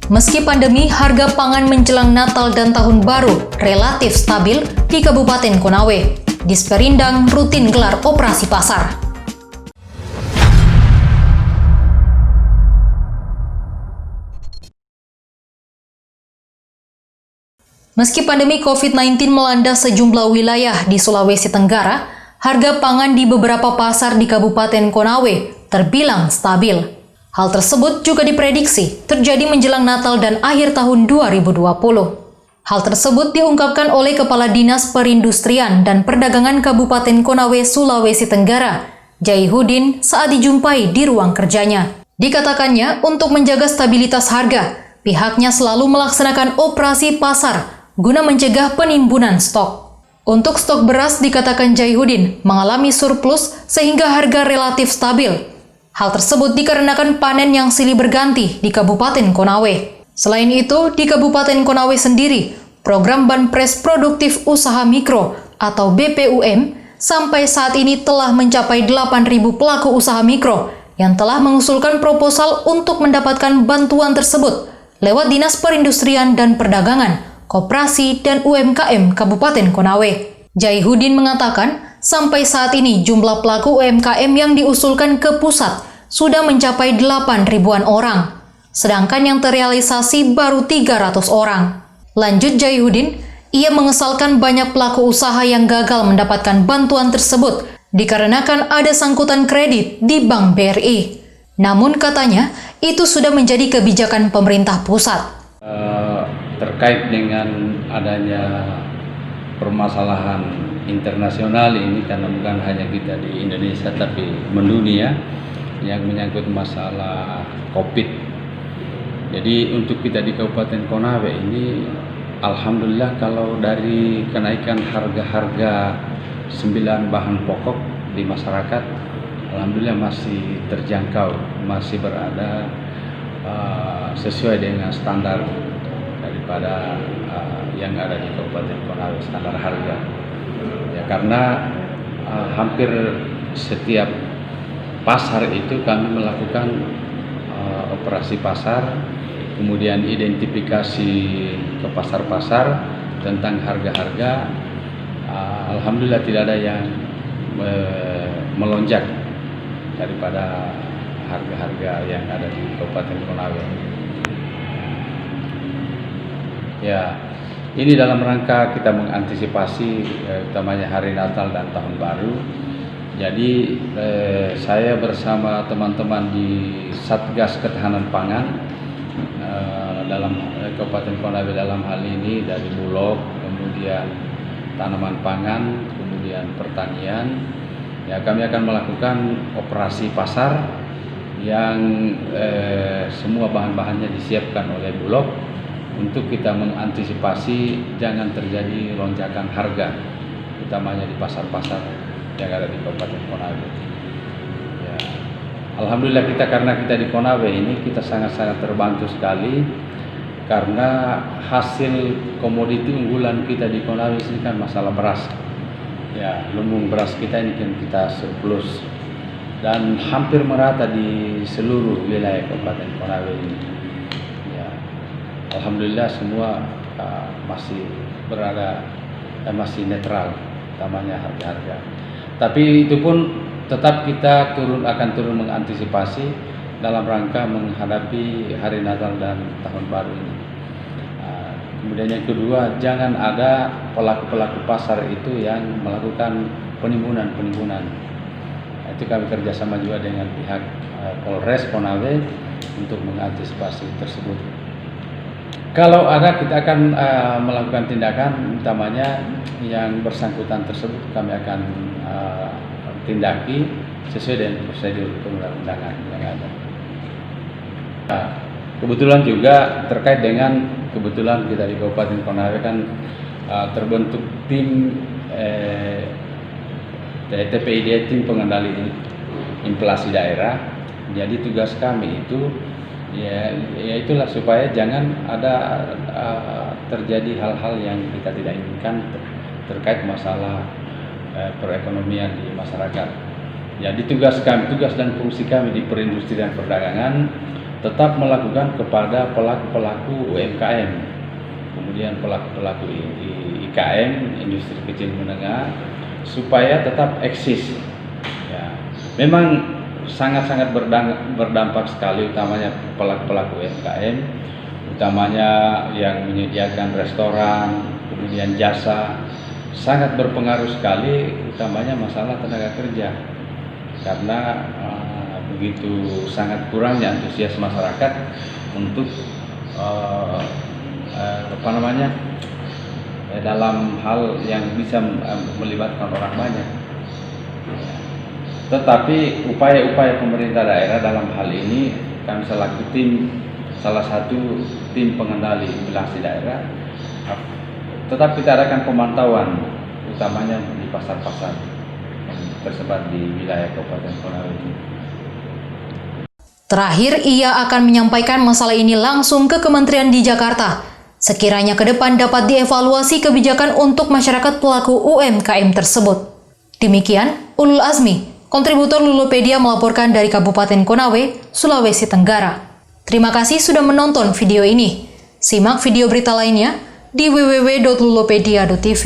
Meski pandemi, harga pangan menjelang Natal dan Tahun Baru relatif stabil di Kabupaten Konawe. Disperindang rutin gelar operasi pasar. Meski pandemi COVID-19 melanda sejumlah wilayah di Sulawesi Tenggara, harga pangan di beberapa pasar di Kabupaten Konawe terbilang stabil. Hal tersebut juga diprediksi terjadi menjelang Natal dan akhir tahun 2020. Hal tersebut diungkapkan oleh Kepala Dinas Perindustrian dan Perdagangan Kabupaten Konawe, Sulawesi Tenggara, Jaihudin, saat dijumpai di ruang kerjanya. Dikatakannya, untuk menjaga stabilitas harga, pihaknya selalu melaksanakan operasi pasar guna mencegah penimbunan stok. Untuk stok beras, dikatakan Jaihudin, mengalami surplus sehingga harga relatif stabil. Hal tersebut dikarenakan panen yang silih berganti di Kabupaten Konawe. Selain itu, di Kabupaten Konawe sendiri, program Banpres Produktif Usaha Mikro atau BPUM sampai saat ini telah mencapai 8.000 pelaku usaha mikro yang telah mengusulkan proposal untuk mendapatkan bantuan tersebut lewat Dinas Perindustrian dan Perdagangan, Koperasi dan UMKM Kabupaten Konawe. Jaihudin mengatakan, sampai saat ini jumlah pelaku UMKM yang diusulkan ke pusat sudah mencapai 8.000-an orang, sedangkan yang terrealisasi baru 300 orang. Lanjut Jaihudin, ia mengesalkan banyak pelaku usaha yang gagal mendapatkan bantuan tersebut dikarenakan ada sangkutan kredit di Bank BRI. Namun katanya, itu sudah menjadi kebijakan pemerintah pusat. Terkait dengan adanya permasalahan internasional ini, karena bukan hanya kita di Indonesia tapi mendunia, yang menyangkut masalah COVID. Jadi untuk kita di Kabupaten Konawe ini, alhamdulillah kalau dari kenaikan harga-harga 9 bahan pokok di masyarakat, alhamdulillah masih terjangkau, masih berada sesuai dengan standar daripada yang ada di Kabupaten Konawe, standar harga. Ya, karena hampir setiap pasar itu kami melakukan operasi pasar, kemudian identifikasi ke pasar-pasar tentang harga-harga. Alhamdulillah tidak ada yang melonjak daripada harga-harga yang ada di Kabupaten Konawe. Ya, ini dalam rangka kita mengantisipasi utamanya hari Natal dan Tahun Baru. Jadi saya bersama teman-teman di Satgas Ketahanan Pangan dalam Kabupaten Konawe dalam hal ini dari Bulog, kemudian tanaman pangan, kemudian pertanian, ya kami akan melakukan operasi pasar yang semua bahan-bahannya disiapkan oleh Bulog untuk kita mengantisipasi jangan terjadi lonjakan harga, utamanya di pasar-pasar yang ada di Kabupaten Konawe. Ya, alhamdulillah karena kita di Konawe ini kita sangat-sangat terbantu sekali karena hasil komoditi unggulan kita di Konawe ini kan masalah beras. Ya, lumbung beras kita ini kan kita surplus dan hampir merata di seluruh wilayah Kabupaten Konawe ini. Ya, alhamdulillah semua masih berada masih netral, utamanya harga-harga. Tapi itu pun tetap kita akan turun mengantisipasi dalam rangka menghadapi hari Natal dan Tahun Baru ini. Kemudian yang kedua, jangan ada pelaku-pelaku pasar itu yang melakukan penimbunan. Itu kami kerjasama juga dengan pihak Polres Konawe untuk mengantisipasi tersebut. Kalau ada, kita akan melakukan tindakan, utamanya yang bersangkutan tersebut kami akan tindaki sesuai dengan prosedur perundang-undangan yang ada. Kebetulan juga terkait dengan kebetulan kita di Kabupaten Konawe kan terbentuk tim TPID, tim pengendali inflasi daerah. Jadi tugas kami itu ya itulah supaya jangan ada terjadi hal-hal yang kita tidak inginkan terkait masalah perekonomian di masyarakat. Jadi tugas dan fungsi kami di perindustrian perdagangan tetap melakukan kepada pelaku-pelaku UMKM, kemudian pelaku-pelaku IKM, industri kecil menengah, supaya tetap eksis. Ya, memang sangat-sangat berdampak sekali, utamanya pelaku-pelaku UMKM, utamanya yang menyediakan restoran, kemudian jasa, sangat berpengaruh sekali, utamanya masalah tenaga kerja, karena begitu sangat kurangnya antusias masyarakat untuk dalam hal yang bisa melibatkan orang banyak. Tetapi upaya-upaya pemerintah daerah dalam hal ini, kami selaku salah satu tim pengendali inflasi daerah, tetap kita adakan pemantauan, utamanya di pasar-pasar yang tersebar di wilayah Kabupaten Konawe ini. Terakhir, ia akan menyampaikan masalah ini langsung ke kementerian di Jakarta. Sekiranya ke depan dapat dievaluasi kebijakan untuk masyarakat pelaku UMKM tersebut. Demikian, Ulul Azmi, kontributor Lulupedia melaporkan dari Kabupaten Konawe, Sulawesi Tenggara. Terima kasih sudah menonton video ini. Simak video berita lainnya di www.lulupedia.tv.